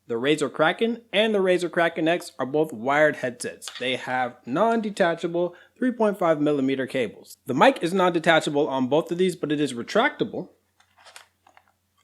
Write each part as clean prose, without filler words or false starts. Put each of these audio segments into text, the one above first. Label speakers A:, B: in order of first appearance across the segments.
A: The Razer Kraken and the Razer Kraken X are both wired headsets. They have non-detachable 3.5mm cables. The mic is non-detachable on both of these, but it is retractable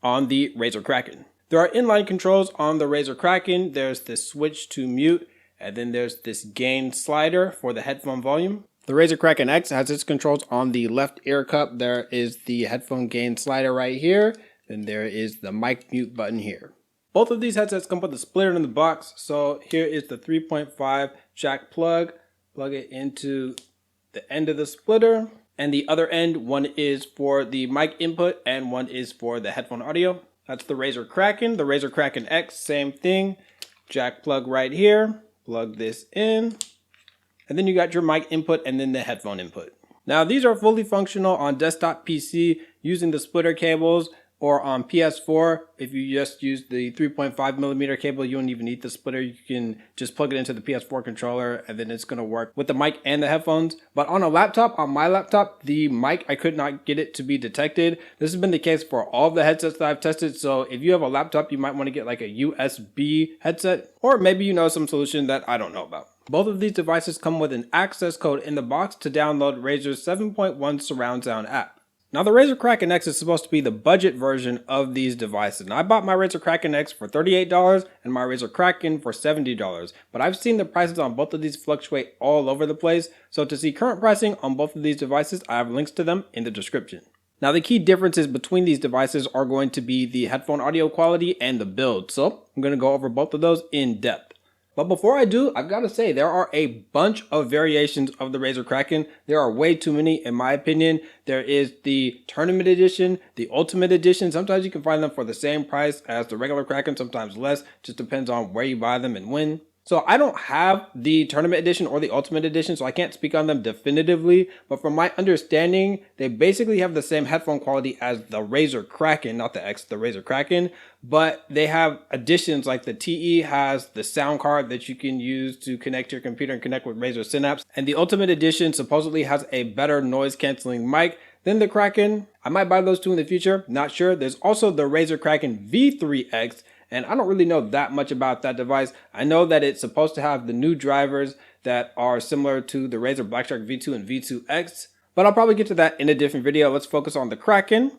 A: on the Razer Kraken. There are inline controls on the Razer Kraken. There's this switch to mute, and then there's this gain slider for the headphone volume. The Razer Kraken X has its controls on the left ear cup. There is the headphone gain slider right here, and there is the mic mute button here. Both of these headsets come with a splitter in the box. So here is the 3.5 jack plug. Plug it into the end of the splitter. And the other end, one is for the mic input and one is for the headphone audio. That's the Razer Kraken. The Razer Kraken X, same thing. Jack plug right here. Plug this in. And then you got your mic input and then the headphone input. Now these are fully functional on desktop PC using the splitter cables, or on PS4, if you just use the 3.5mm cable, you don't even need the splitter. You can just plug it into the PS4 controller and then it's gonna work with the mic and the headphones. But on a laptop, on my laptop, the mic, I could not get it to be detected. This has been the case for all of the headsets that I've tested. So if you have a laptop, you might wanna get like a USB headset, or maybe you know some solution that I don't know about. Both of these devices come with an access code in the box to download Razer's 7.1 surround sound app. Now the Razer Kraken X is supposed to be the budget version of these devices. Now I bought my Razer Kraken X for $38 and my Razer Kraken for $70, but I've seen the prices on both of these fluctuate all over the place. So to see current pricing on both of these devices, I have links to them in the description. Now the key differences between these devices are going to be the headphone audio quality and the build. So I'm going to go over both of those in depth. But before I do, I've got to say there are a bunch of variations of the Razer Kraken. There are way too many in my opinion. There is the Tournament Edition, the Ultimate Edition. Sometimes you can find them for the same price as the regular Kraken, sometimes less. Just depends on where you buy them and when. So I don't have the Tournament Edition or the Ultimate Edition, so I can't speak on them definitively. But from my understanding, they basically have the same headphone quality as the Razer Kraken, not the X, the Razer Kraken. But they have additions like the TE has the sound card that you can use to connect to your computer and connect with Razer Synapse. And the Ultimate Edition supposedly has a better noise canceling mic than the Kraken. I might buy those two in the future, not sure. There's also the Razer Kraken V3X. And I don't really know that much about that device. I know that it's supposed to have the new drivers that are similar to the Razer Blackshark V2 and V2X, but I'll probably get to that in a different video. Let's focus on the Kraken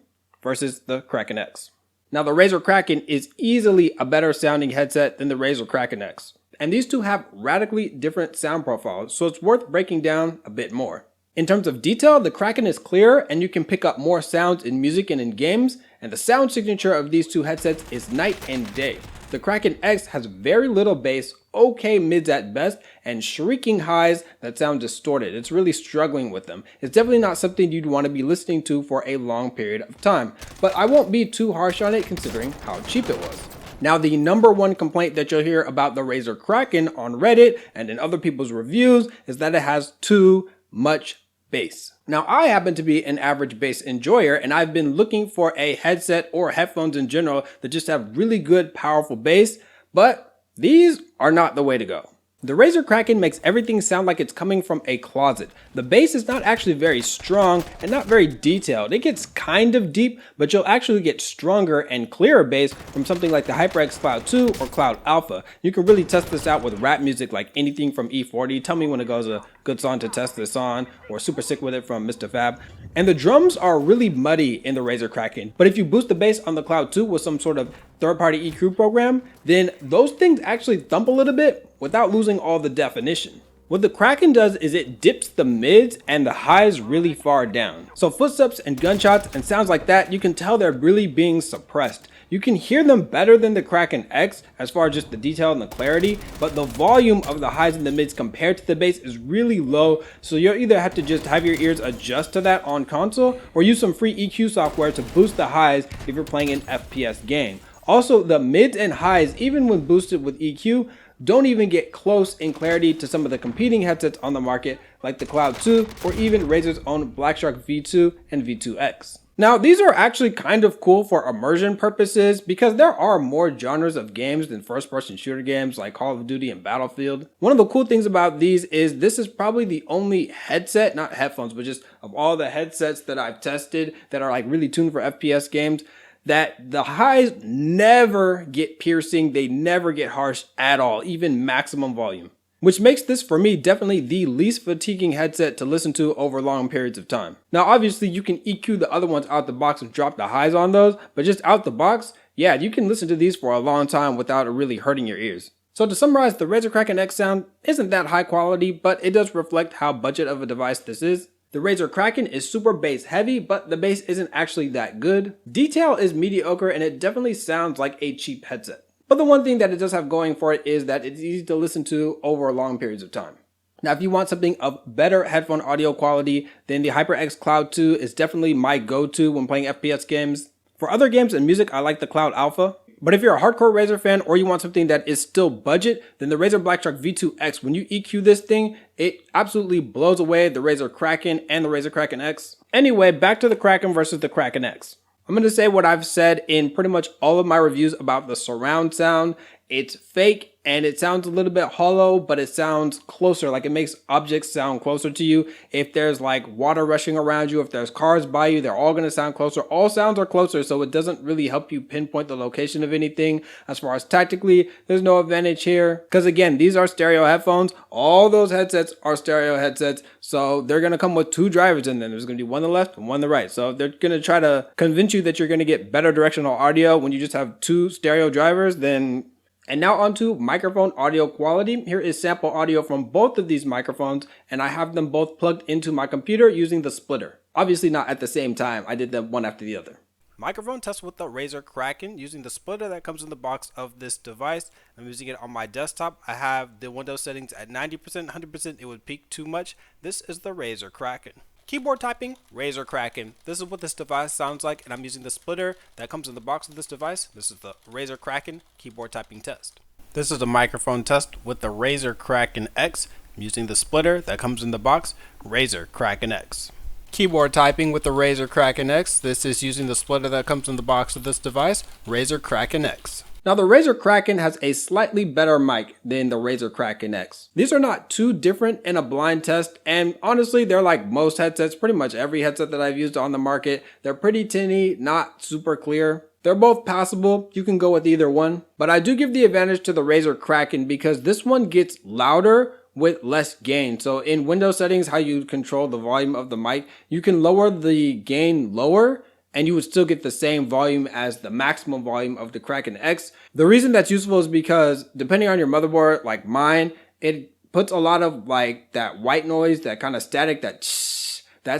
A: versus the Kraken X. Now the Razer Kraken is easily a better sounding headset than the Razer Kraken X. And these two have radically different sound profiles, so it's worth breaking down a bit more. In terms of detail, the Kraken is clearer and you can pick up more sounds in music and in games, and the sound signature of these two headsets is night and day. The Kraken X has very little bass, okay mids at best, and shrieking highs that sound distorted. It's really struggling with them. It's definitely not something you'd want to be listening to for a long period of time, but I won't be too harsh on it considering how cheap it was. Now the number one complaint that you'll hear about the Razer Kraken on Reddit and in other people's reviews is that it has too much bass. Now I happen to be an average bass enjoyer and I've been looking for a headset or headphones in general that just have really good powerful bass, but these are not the way to go. The Razer Kraken makes everything sound like it's coming from a closet. The bass is not actually very strong and not very detailed. It gets kind of deep, but you'll actually get stronger and clearer bass from something like the HyperX Cloud 2 or Cloud Alpha. You can really test this out with rap music like anything from E40. Tell me when it goes a good song to test this on, or Super Sick with It from Mr. Fab. And the drums are really muddy in the Razer Kraken, but if you boost the bass on the Cloud 2 with some sort of third-party EQ program, then those things actually thump a little bit without losing all the definition. What the Kraken does is it dips the mids and the highs really far down. So footsteps and gunshots and sounds like that, you can tell they're really being suppressed. You can hear them better than the Kraken X as far as just the detail and the clarity, but the volume of the highs and the mids compared to the bass is really low, so you'll either have to just have your ears adjust to that on console or use some free EQ software to boost the highs if you're playing an FPS game. Also, the mids and highs, even when boosted with EQ, don't even get close in clarity to some of the competing headsets on the market like the Cloud 2 or even Razer's own Blackshark V2 and V2X. Now, these are actually kind of cool for immersion purposes because there are more genres of games than first-person shooter games like Call of Duty and Battlefield. One of the cool things about these is this is probably the only headset, not headphones, but just of all the headsets that I've tested that are like really tuned for FPS games, that the highs never get piercing, they never get harsh at all, even maximum volume. Which makes this, for me, definitely the least fatiguing headset to listen to over long periods of time. Now, obviously, you can EQ the other ones out the box and drop the highs on those, but just out the box, yeah, you can listen to these for a long time without it really hurting your ears. So to summarize, the Razer Kraken X sound isn't that high quality, but it does reflect how budget of a device this is. The Razer Kraken is super bass heavy, but the bass isn't actually that good. Detail is mediocre, and it definitely sounds like a cheap headset. But the one thing that it does have going for it is that it's easy to listen to over long periods of time. Now, if you want something of better headphone audio quality, then the HyperX Cloud 2 is definitely my go-to when playing FPS games. For other games and music, I like the Cloud Alpha. But if you're a hardcore Razer fan or you want something that is still budget, then the Razer Blackshark V2X, when you EQ this thing, it absolutely blows away the Razer Kraken and the Razer Kraken X. Anyway, back to the Kraken versus the Kraken X. I'm going to say what I've said in pretty much all of my reviews about the surround sound. It's fake and it sounds a little bit hollow, but it sounds closer. Like it makes objects sound closer to you. If there's like water rushing around you, if there's cars by you, they're all going to sound closer. All sounds are closer, so it doesn't really help you pinpoint the location of anything. As far as tactically, there's no advantage here. Because again, these are stereo headphones. All those headsets are stereo headsets. So they're going to come with two drivers in them. There's going to be one on the left and one on the right. So they're going to try to convince you that you're going to get better directional audio when you just have two stereo drivers. And now onto microphone audio quality. Here is sample audio from both of these microphones, and I have them both plugged into my computer using the splitter. Obviously not at the same time, I did them one after the other. Microphone test with the Razer Kraken using the splitter that comes in the box of this device. I'm using it on my desktop. I have the Windows settings at 90%, 100%, it would peak too much. This is the Razer Kraken. Keyboard typing, Razer Kraken. This is what this device sounds like, and I'm using the splitter that comes in the box of this device. This is the Razer Kraken keyboard typing test. This is the microphone test with the Razer Kraken X. I'm using the splitter that comes in the box, Razer Kraken X. Keyboard typing with the Razer Kraken X. This is using the splitter that comes in the box of this device, Razer Kraken X. Now the Razer Kraken has a slightly better mic than the Razer Kraken X. These are not too different in a blind test, and honestly they're like most headsets, pretty much every headset that I've used on the market. They're pretty tinny, not super clear. They're both passable, you can go with either one. But I do give the advantage to the Razer Kraken because this one gets louder with less gain. So in Windows settings, how you control the volume of the mic, you can lower the gain lower and you would still get the same volume as the maximum volume of the Kraken X. The reason that's useful is because depending on your motherboard, like mine, it puts a lot of like that white noise, that kind of static, that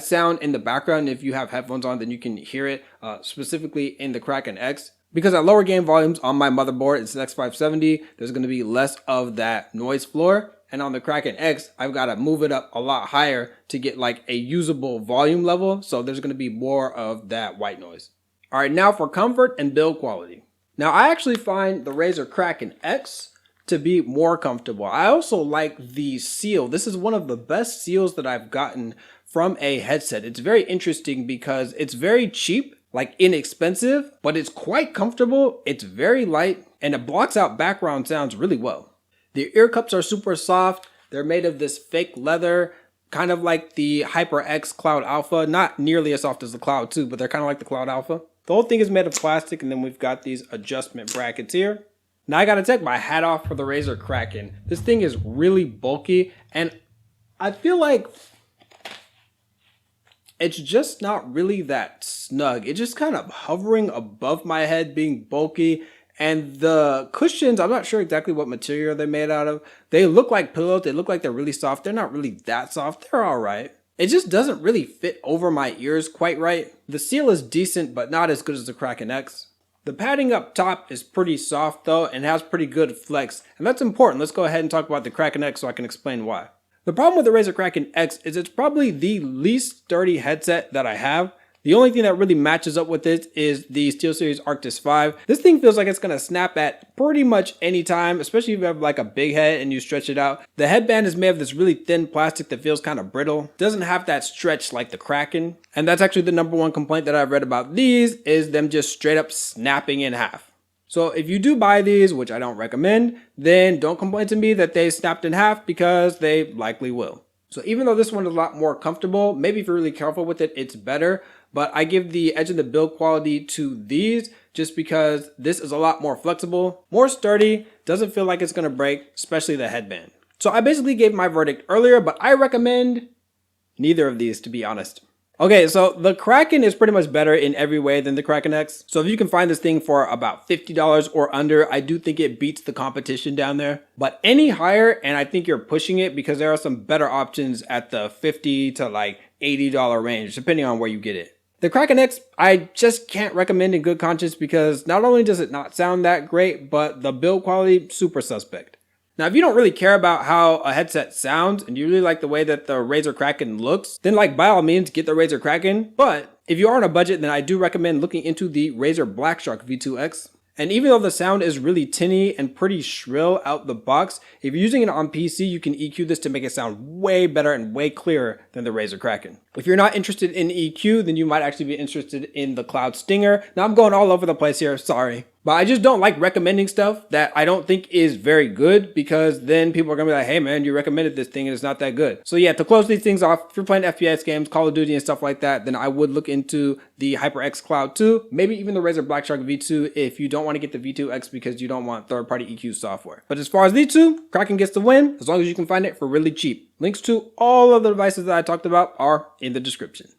A: sound in the background. If you have headphones on, then you can hear it specifically in the Kraken X. Because at lower gain volumes on my motherboard, it's an X570, there's going to be less of that noise floor. And on the Kraken X, I've got to move it up a lot higher to get like a usable volume level. So there's going to be more of that white noise. All right, now for comfort and build quality. Now I actually find the Razer Kraken X to be more comfortable. I also like the seal. This is one of the best seals that I've gotten from a headset. It's very interesting because it's very cheap, like inexpensive, but it's quite comfortable. It's very light and it blocks out background sounds really well. The ear cups are super soft. They're made of this fake leather, kind of like the HyperX Cloud Alpha. Not nearly as soft as the Cloud 2, but they're kind of like the Cloud Alpha. The whole thing is made of plastic, and then we've got these adjustment brackets here. Now I gotta take my hat off for the Razer Kraken. This thing is really bulky, and I feel like it's just not really that snug. It's just kind of hovering above my head, being bulky. And the cushions, I'm not sure exactly what material they're made out of. They look like pillows. They look like they're really soft. They're not really that soft. They're all right. It just doesn't really fit over my ears quite right. The seal is decent, but not as good as the Kraken X. The padding up top is pretty soft though, and has pretty good flex. And that's important. Let's go ahead and talk about the Kraken X so I can explain why. The problem with the Razer Kraken X is it's probably the least sturdy headset that I have. The only thing that really matches up with it is the SteelSeries Arctis 5. This thing feels like it's going to snap at pretty much any time, especially if you have like a big head and you stretch it out. The headband is made of this really thin plastic that feels kind of brittle. Doesn't have that stretch like the Kraken. And that's actually the number one complaint that I've read about these is them just straight up snapping in half. So if you do buy these, which I don't recommend, then don't complain to me that they snapped in half because they likely will. So even though this one is a lot more comfortable, maybe if you're really careful with it, it's better. but I give the edge in the build quality to these just because this is a lot more flexible, more sturdy, doesn't feel like it's gonna break, especially the headband. So I basically gave my verdict earlier, but I recommend neither of these, to be honest. Okay, so the Kraken is pretty much better in every way than the Kraken X. So if you can find this thing for about $50 or under, I do think it beats the competition down there. But any higher, and I think you're pushing it because there are some better options at the $50 to like $80 range, depending on where you get it. The Kraken X, I just can't recommend in good conscience because not only does it not sound that great, but the build quality, super suspect. Now, if you don't really care about how a headset sounds and you really like the way that the Razer Kraken looks, then like by all means get the Razer Kraken. But if you are on a budget, then I do recommend looking into the Razer Blackshark V2X. And even though the sound is really tinny and pretty shrill out the box, if you're using it on PC, you can EQ this to make it sound way better and way clearer than the Razer Kraken. If you're not interested in EQ, then you might actually be interested in the Cloud Stinger. Now I'm going all over the place here, sorry. But I just don't like recommending stuff that I don't think is very good because then people are gonna be like, hey man, you recommended this thing and it's not that good. So yeah, to close these things off, if you're playing FPS games, Call of Duty and stuff like that, then I would look into the HyperX Cloud 2, maybe even the Razer Blackshark V2 if you don't want to get the V2X because you don't want third-party EQ software. But as far as these two, Kraken gets the win as long as you can find it for really cheap. Links to all of the devices that I talked about are in the description.